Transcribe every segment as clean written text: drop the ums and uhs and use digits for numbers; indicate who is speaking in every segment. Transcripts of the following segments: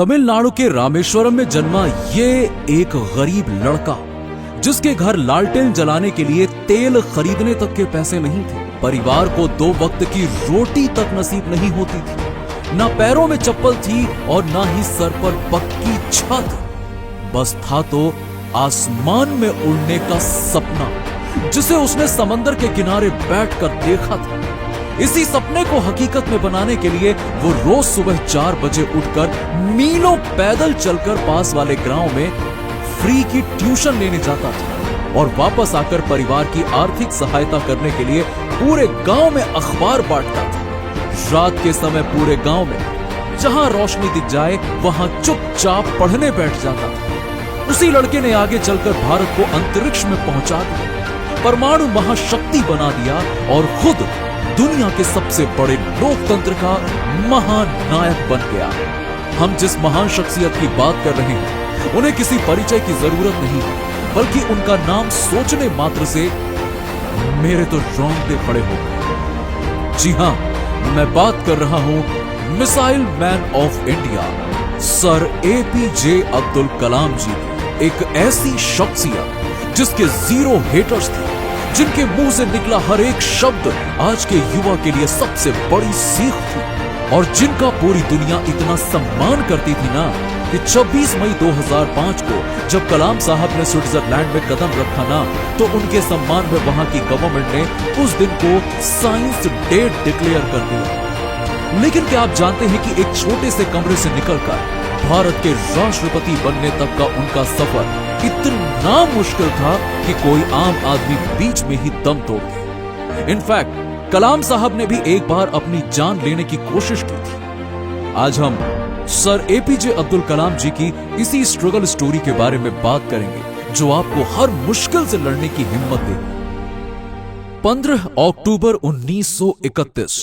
Speaker 1: तमिलनाडु के रामेश्वरम में जन्मा ये एक गरीब लड़का, जिसके घर लालटेन जलाने के लिए तेल खरीदने तक के पैसे नहीं थे। परिवार को 2 वक्त की रोटी तक नसीब नहीं होती थी। ना पैरों में चप्पल थी और ना ही सर पर पक्की छत। बस था तो आसमान में उड़ने का सपना, जिसे उसने समंदर के किनारे बैठकर देखा था। इसी सपने को हकीकत में बनाने के लिए वो रोज सुबह 4 बजे उठकर मीलों पैदल चलकर पास वाले गांव में फ्री की ट्यूशन लेने जाता था और वापस आकर परिवार की आर्थिक सहायता करने के लिए पूरे गांव में अखबार बांटता था। रात के समय पूरे गांव में जहां रोशनी दिख जाए वहां चुपचाप पढ़ने बैठ जाता था। उसी लड़के ने आगे चलकर भारत को अंतरिक्ष में पहुंचा दिया, परमाणु महाशक्ति बना दिया और खुद दुनिया के सबसे बड़े लोकतंत्र का महानायक बन गया। हम जिस महान शख्सियत की बात कर रहे हैं, उन्हें किसी परिचय की जरूरत नहीं है, बल्कि उनका नाम सोचने मात्र से मेरे तो रोंगटे खड़े हो गए। जी हां, मैं बात कर रहा हूं missile man of India, sir APJ Abdul Kalam ji. एक ऐसी शख्सियत जिसके 0 हेटर्स थे, जिनके मुंह से निकला हर एक शब्द आज के युवा के लिए सबसे बड़ी सीख थी और जिनका पूरी दुनिया इतना सम्मान करती थी ना कि 26 मई 2005 को जब कलाम साहब ने स्विट्जरलैंड में कदम रखा ना, तो उनके सम्मान में वहां की गवर्नमेंट ने उस दिन को साइंस डे डिक्लेयर कर दिया। लेकिन क्या आप जानते हैं कि एक छोटे से कमरे से निकलकर भारत के राष्ट्रपति बनने तक का उनका सफर इतना मुश्किल था कि कोई आम आदमी बीच में ही दम तोड़ दे। इनफैक्ट कलाम साहब ने भी एक बार अपनी जान लेने की कोशिश की थी। आज हम सर एपीजे अब्दुल कलाम जी की इसी स्ट्रगल स्टोरी के बारे में बात करेंगे, जो आपको हर मुश्किल से लड़ने की हिम्मत देगी। 15 अक्टूबर 1931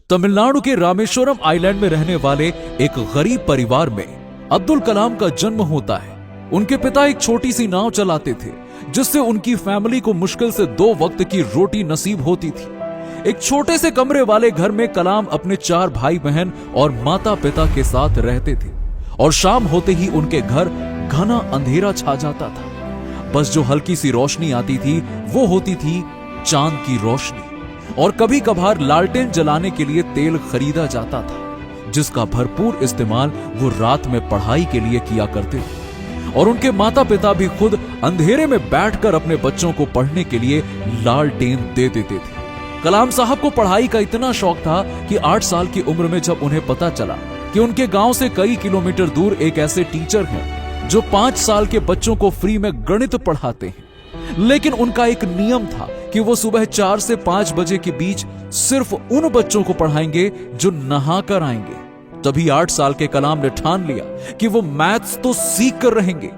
Speaker 1: तमिलनाडु के रामेश्वरम आइलैंड में रहने वाले एक गरीब परिवार में अब्दुल कलाम का जन्म होता है। उनके पिता एक छोटी सी नाव चलाते थे, जिससे उनकी फैमिली को मुश्किल से 2 वक्त की रोटी नसीब होती थी। एक छोटे से कमरे वाले घर में कलाम अपने 4 भाई बहन और माता पिता के साथ रहते थे और शाम होते ही उनके घर घना अंधेरा छा जाता था। बस जो हल्की सी रोशनी आती थी वो होती थी चांद की रोशनी, और कभी कभार लालटेन जलाने के लिए तेल खरीदा जाता था, जिसका भरपूर इस्तेमाल वो रात में पढ़ाई के लिए किया करते थे। और उनके माता पिता भी खुद अंधेरे में बैठकर अपने बच्चों को पढ़ने के लिए लालटेन दे देते थे। कलाम साहब को पढ़ाई का इतना शौक था कि 8 साल की उम्र में जब उन्हें पता चला कि उनके गांव से कई किलोमीटर दूर एक ऐसे टीचर हैं जो 5 साल के बच्चों को फ्री में गणित पढ़ाते हैं, लेकिन उनका एक नियम था कि वो सुबह 4 से 5 बजे के बीच सिर्फ उन बच्चों को पढ़ाएंगे जो नहा कर आएंगे। तभी 8 साल के कलाम ने ठान लिया कि वो मैथ्स तो सीख कर रहेंगे।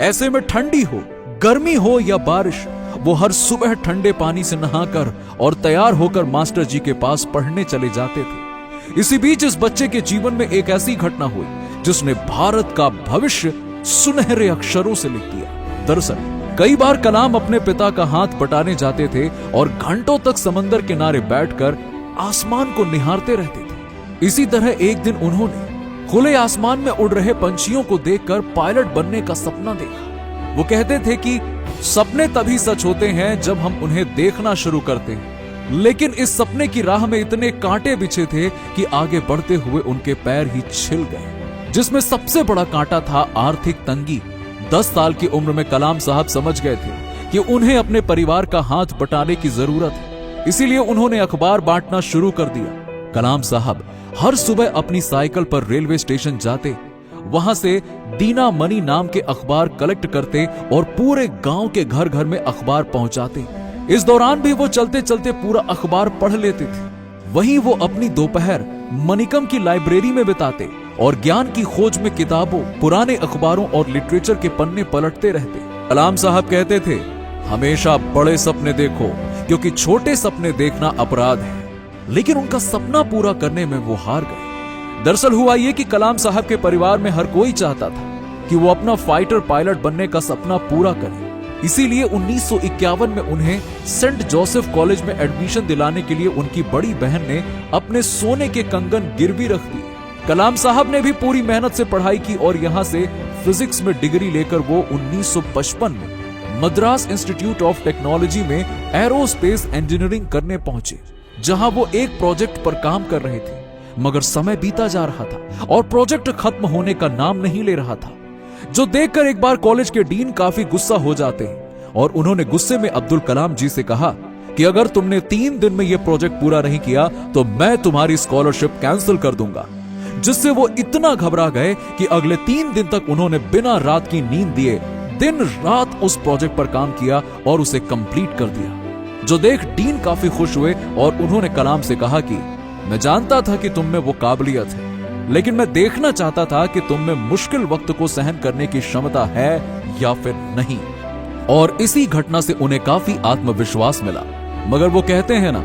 Speaker 1: ऐसे में ठंडी हो, गर्मी हो या बारिश, वो हर सुबह ठंडे पानी से नहाकर और तैयार होकर मास्टर जी के पास पढ़ने चले जाते थे। इसी बीच इस बच्चे के जीवन में एक ऐसी घटना हुई जिसने भारत का भविष्य सुनहरे अक्षरों से लिख दिया। दरअसल कई बार कलाम अपने पिता का हाथ बटाने जाते थे और घंटों तक समंदर किनारे बैठकर आसमान को निहारते रहते थे। इसी तरह एक दिन उन्होंने खुले आसमान में उड़ रहे पंछियों को देखकर पायलट बनने का सपना देखा। वो कहते थे कि सपने तभी सच होते हैं जब हम उन्हें देखना शुरू करते हैं, लेकिन इस सपने की राह में इतने कांटे बिछे थे कि आगे बढ़ते हुए उनके पैर ही छिल गए, जिसमें सबसे बड़ा कांटा था आर्थिक तंगी। 10 साल की उम्र में कलाम साहब समझ गए थे कि उन्हें अपने परिवार का हाथ बटाने की जरूरत है, इसीलिए उन्होंने अखबार बांटना शुरू कर दिया। कलाम साहब हर सुबह अपनी साइकिल पर रेलवे स्टेशन जाते, वहां से दीना मनी नाम के अखबार कलेक्ट करते और पूरे गांव के घर घर में अखबार पहुंचाते। इस दौरान भी वो चलते चलते पूरा अखबार पढ़ लेते थे। वहीं वो अपनी दोपहर मनिकम की लाइब्रेरी में बिताते और ज्ञान की खोज में किताबों, पुराने अखबारों और लिटरेचर के पन्ने पलटते रहते। कलाम साहब कहते थे, हमेशा बड़े सपने देखो, क्योंकि छोटे सपने देखना अपराध है। लेकिन उनका सपना पूरा करने में वो हार गए। दरअसल हुआ ये कि कलाम साहब के परिवार में हर कोई चाहता था कि वो अपना फाइटर पायलट बनने का सपना पूरा करे। इसीलिए 1951 में उन्हें सेंट जोसेफ कॉलेज में एडमिशन दिलाने के लिए उनकी बड़ी बहन ने अपने सोने के कंगन गिरवी रख दिए। कलाम साहब ने भी पूरी मेहनत से पढ़ाई की और यहां से फिजिक्स में डिग्री लेकर वो 1955 में मद्रास इंस्टीट्यूट ऑफ टेक्नोलॉजी में एरोस्पेस इंजीनियरिंग करने पहुंचे, जहां वो एक प्रोजेक्ट पर काम कर रहे थे। मगर समय बीता जा रहा था और प्रोजेक्ट खत्म होने का नाम नहीं ले रहा था, जो देखकर एक बार कॉलेज के डीन काफी गुस्सा हो जाते हैं और उन्होंने गुस्से में अब्दुल कलाम जी से कहा कि अगर तुमने 3 दिन में यह प्रोजेक्ट पूरा नहीं किया तो मैं तुम्हारी स्कॉलरशिप कैंसिल कर दूंगा। जिससे वो इतना घबरा गए कि अगले 3 दिन तक उन्होंने बिना रात की नींद दिए दिन रात उस प्रोजेक्ट पर काम किया और उसे कंप्लीट कर दिया। जो देख डीन काफी खुश हुए और उन्होंने कलाम से कहा कि मैं जानता था कि तुम में वो काबिलियत है, लेकिन मैं देखना चाहता था कि तुम में मुश्किल वक्त को सहन करने की क्षमता है या फिर नहीं। और इसी घटना से उन्हें काफी आत्मविश्वास मिला। मगर वो कहते हैं ना,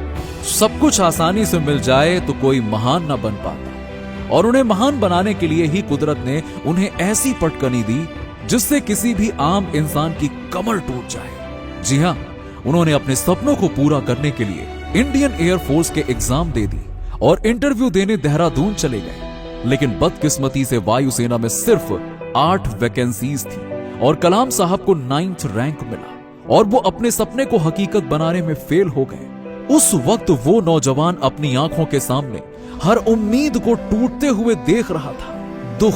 Speaker 1: सब कुछ आसानी से मिल जाए तो कोई महान ना बन पाता, और उन्हें महान बनाने के लिए ही कुदरत ने उन्हें ऐसी पटकनी दी जिससे किसी भी आम इंसान की कमर टूट जाए। जी हां, उन्होंने अपने सपनों को पूरा करने के लिए इंडियन एयरफोर्स के एग्जाम दे दी और इंटरव्यू देने देहरादून चले गए। लेकिन बदकिस्मती से वायुसेना में सिर्फ 8 वैकेंसीज थी और कलाम साहब को 9th रैंक मिला और वो अपने सपने को हकीकत बनाने में फेल हो गए। उस वक्त वो नौजवान अपनी आंखों के सामने हर उम्मीद को टूटते हुए देख रहा था। दुख,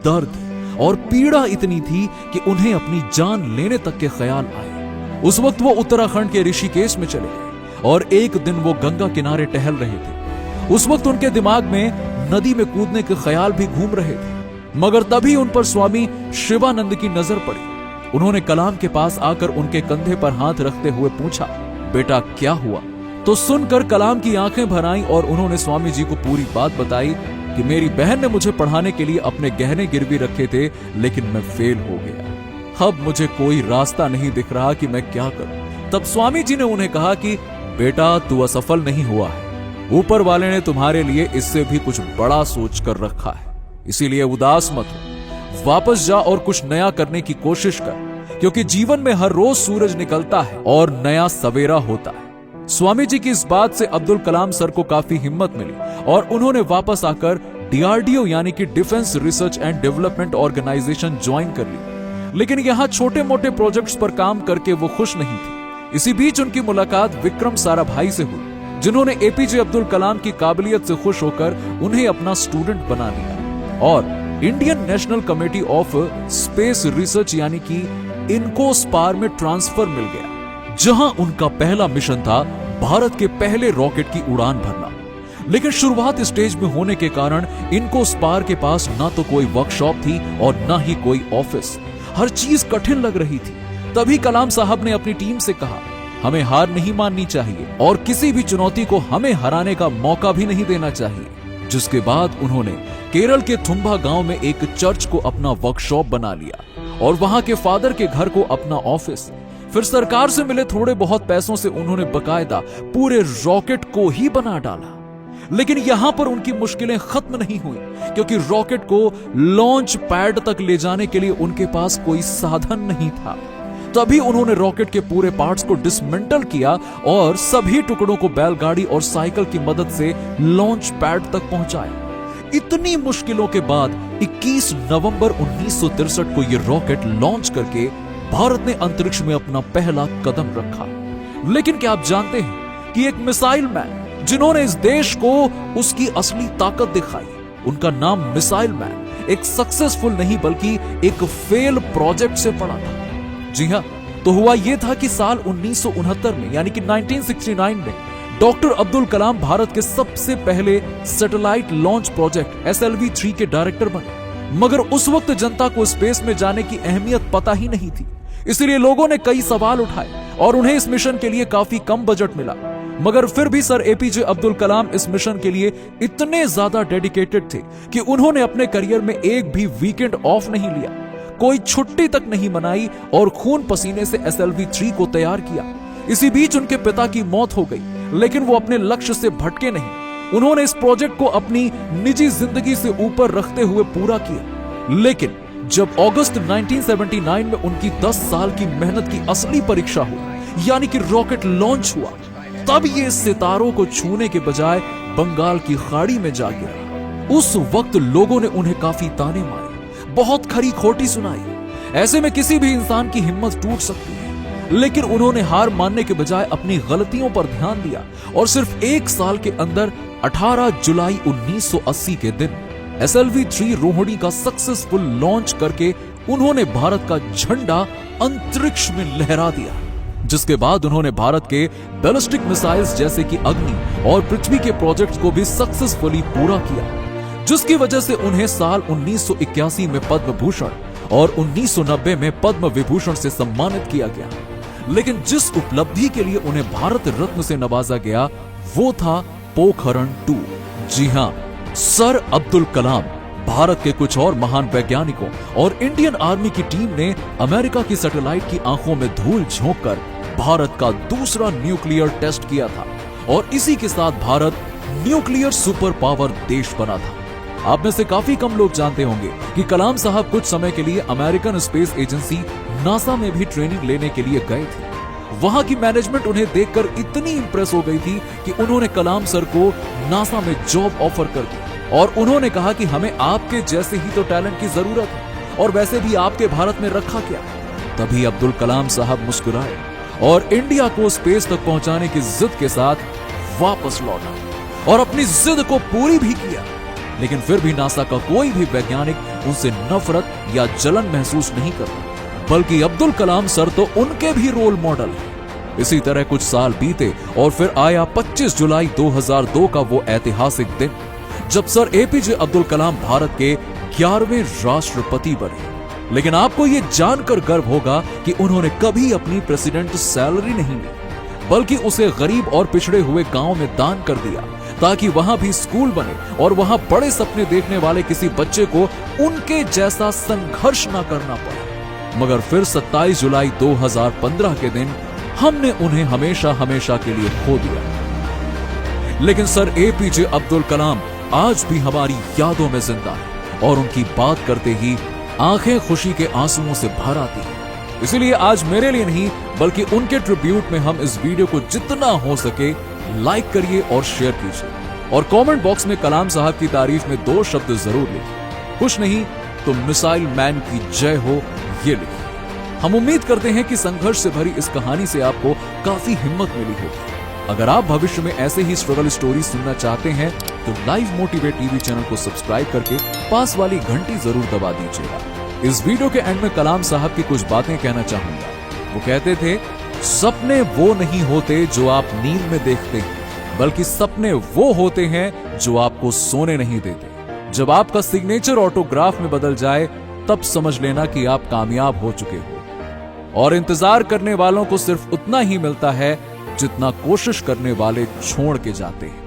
Speaker 1: दर्द और पीड़ा इतनी थी कि उन्हें अपनी जान लेने तक के ख्याल आए। उस वक्त वो उत्तराखंड के ऋषिकेश में चले गए और एक दिन वो गंगा किनारे टहल रहे थे। उस वक्त उनके दिमाग में नदी में कूदने के ख्याल भी घूम रहे थे। मगर तभी उन पर स्वामी शिवानंद की नजर पड़ी। उन्होंने कलाम के पास आकर उनके कंधे पर हाथ रखते हुए पूछा, बेटा क्या हुआ? तो सुनकर कलाम की आंखें भर आईं और उन्होंने स्वामी जी को पूरी बात बताई कि मेरी बहन ने मुझे पढ़ाने के लिए अपने गहने गिरवी रखे थे, लेकिन मैं फेल हो गया। अब मुझे कोई रास्ता नहीं दिख रहा कि मैं क्या करूं। तब स्वामी जी ने उन्हें कहा कि बेटा तू असफल नहीं हुआ है, ऊपर वाले ने तुम्हारे लिए इससे भी कुछ बड़ा सोच कर रखा है, इसीलिए उदास मत हो, वापस जा और कुछ नया करने की कोशिश कर, क्योंकि जीवन में हर रोज सूरज निकलता है और नया सवेरा होता है। स्वामी जी की इस बात से अब्दुल कलाम सर को काफी हिम्मत मिली और उन्होंने वापस आकर डीआरडीओ यानी कि defence research and development organisation join कर ली। लेकिन यहाँ छोटे मोटे प्रोजेक्ट्स पर काम करके वो खुश नहीं थे। इसी बीच उनकी मुलाकात विक्रम साराभाई से हुई, जिन्होंने एपीजे अब्दुल कलाम की काबिलियत से खुश होकर उन्हें अपना स्टूडेंट बना लिया और Indian national committee of space research यानी कि इनकोस्पार में ट्रांसफर मिल गया, जहां उनका पहला मिशन था भारत के पहले रॉकेट की उड़ान भरना। लेकिन शुरुआत स्टेज में होने के कारण इनकोस्पार के पास ना तो कोई वर्कशॉप थी और ना ही कोई ऑफिस। हर चीज कठिन लग रही थी। तभी कलाम साहब ने अपनी टीम से कहा, हमें हार नहीं माननी चाहिए और किसी भी चुनौती को हमें हराने का मौका भी नहीं देना चाहिए। जिसके बाद उन्होंने केरल के थुम्बा गांव में एक चर्च को अपना वर्कशॉप बना लिया और वहां के फादर के घर को अपना ऑफिस। फिर सरकार से मिले थोड़े बहुत पैसों से उन्होंने बकायदा पूरे रॉकेट को ही बना डाला। लेकिन यहां पर उनकी मुश्किलें खत्म नहीं हुई, क्योंकि रॉकेट को लॉन्च पैड तक ले जाने के लिए उनके पास कोई साधन नहीं था। तभी उन्होंने रॉकेट के पूरे पार्ट्स को डिसमेंटल किया और सभी टुकड़ों को बैलगाड़ी और साइकिल की मदद से लॉन्च पैड तक पहुंचाया। इतनी मुश्किलों के बाद 21 नवंबर 1963 को यह रॉकेट लॉन्च करके भारत ने अंतरिक्ष में अपना पहला कदम रखा। लेकिन क्या आप जानते हैं कि एक मिसाइल मैन जिन्होंने इस देश को उसकी असली ताकत दिखाई, उनका नाम मिसाइल मैन एक सक्सेसफुल नहीं बल्कि एक फेल प्रोजेक्ट से पड़ा था। जी हां, तो हुआ यह था कि साल 1969 में यानी कि 1969 में डॉक्टर अब्दुल कलाम भारत के सबसे पहले सैटेलाइट लॉन्च प्रोजेक्ट SLV-3 के डायरेक्टर बने। मगर उस वक्त जनता को स्पेस में जाने की अहमियत पता ही नहीं थी, इसलिए लोगों ने कई सवाल उठाए और उन्हें इस मिशन के लिए काफी कम बजट मिला। मगर फिर भी सर एपीजे अब्दुल कलाम इस मिशन के लिए इतने ज्यादा डेडिकेटेड थे कि उन्होंने अपने करियर में एक भी वीकेंड ऑफ नहीं लिया, कोई छुट्टी तक नहीं मनाई और खून पसीने से SLV-3 को तैयार किया। इसी बीच उनके पिता की मौत हो गई, लेकिन वो अपने लक्ष्य से भटके नहीं। उन्होंने इस प्रोजेक्ट को अपनी निजी जिंदगी से ऊपर रखते हुए पूरा किया। लेकिन जब अगस्त 1979 में उनकी 10 साल की मेहनत की असली परीक्षा हुई, यानी कि रॉकेट लॉन्च हुआ, तब ये सितारों को छूने के बजाय बंगाल की खाड़ी में जा गिरा। उस वक्त लोगों ने उन्हें काफी ताने मारे, बहुत खरी खोटी सुनाई। ऐसे में किसी भी इंसान की हिम्मत टूट सकती है, लेकिन उन्होंने हार मानने के बजाय अपनी गलतियों पर ध्यान दिया और सिर्फ 1 साल के अंदर 18 जुलाई 1980 के दिन SLV-3 रोहिणी का सक्सेसफुल लॉन्च करके उन्होंने भारत का झंडा अंतरिक्ष में लहरा दिया, जिसके बाद उन्होंने भारत के बैलिस्टिक मिसाइल्स जैसे कि अग्नि और पृथ्वी के प्रोजेक्ट्स को भी सक्सेसफुली पूरा किया, जिसकी वजह से उन्हें साल 1981 में पद्म भूषण और 1990 में पद्म विभूषण से सम्मानित किया गया। लेकिन जिस उपलब्धि के लिए उन्हें भारत रत्न से नवाजा गया वो था पोखरण 2। जी हां, सर अब्दुल कलाम, भारत के कुछ और महान वैज्ञानिकों और इंडियन आर्मी की टीम ने अमेरिका की सैटेलाइट की आंखों में धूल झोंककर भारत का दूसरा न्यूक्लियर टेस्ट किया था और इसी के साथ भारत न्यूक्लियर सुपर पावर देश बना था। आप में से काफी कम लोग जानते होंगे कि कलाम साहब कुछ समय के लिए अमेरिकन स्पेस एजेंसी नासा में भी ट्रेनिंग लेने के लिए गए थे। वहां की मैनेजमेंट उन्हें देखकर इतनी इंप्रेस हो गई थी कि उन्होंने कलाम सर को नासा में जॉब ऑफर कर दी और उन्होंने कहा कि हमें आपके जैसे ही तो टैलेंट की जरूरत है और वैसे भी आपके भारत में रखा क्या। तभी अब्दुल कलाम साहब मुस्कुराए और इंडिया को स्पेस तक पहुंचाने की जिद के साथ वापस लौटा और अपनी जिद को पूरी भी किया। लेकिन फिर भी नासा का कोई भी वैज्ञानिक उनसे नफरत या जलन महसूस नहीं करता, बल्कि अब्दुल कलाम सर तो उनके भी रोल मॉडल हैं। इसी तरह कुछ साल बीते और फिर आया 25 जुलाई 2002 का वो ऐतिहासिक दिन जब सर एपीजे अब्दुल कलाम भारत के 11वें राष्ट्रपति बने। लेकिन आपको ये जानकर गर्व होगा कि उन्होंने कभी अपनी प्रेसिडेंट सैलरी नहीं ली, बल्कि उसे गरीब और पिछड़े हुए गांव में दान कर दिया ताकि वहां भी स्कूल बने और वहां बड़े सपने देखने वाले किसी बच्चे को उनके जैसा संघर्ष न करना पड़े। मगर फिर 27 जुलाई 2015 के दिन हमने उन्हें हमेशा हमेशा के लिए खो दिया। लेकिन सर एपीजे अब्दुल कलाम आज भी हमारी यादों में जिंदा है और उनकी बात करते ही आंखें खुशी के आंसुओं से भर आती हैं। इसीलिए आज मेरे लिए नहीं बल्कि उनके ट्रिब्यूट में हम इस वीडियो को जितना हो सके लाइक करिए और शेयर कीजिए और कमेंट बॉक्स में कलाम साहब की तारीफ में 2 शब्द जरूर लिखिए। कुछ नहीं तो मिसाइल मैन की जय हो ये लिखिए। हम उम्मीद करते हैं कि संघर्ष से भरी इस कहानी से आपको काफी हिम्मत मिली होगी। अगर आप भविष्य में ऐसे ही स्ट्रगल स्टोरी सुनना चाहते हैं तो लाइव मोटिवेट टीवी चैनल को सब्सक्राइब करके पास वाली घंटी जरूर दबा दीजिएगा। इस वीडियो के एंड में कलाम साहब की कुछ बातें कहना चाहूंगा। वो कहते थे, सपने वो नहीं होते जो आप नींद में देखते हैं, बल्कि सपने वो होते हैं जो आपको सोने नहीं देते। जब आपका सिग्नेचर ऑटोग्राफ में बदल जाए तब समझ लेना कि आप कामयाब हो चुके हो। और इंतजार करने वालों को सिर्फ उतना ही मिलता है जितना कोशिश करने वाले छोड़ के जाते हैं।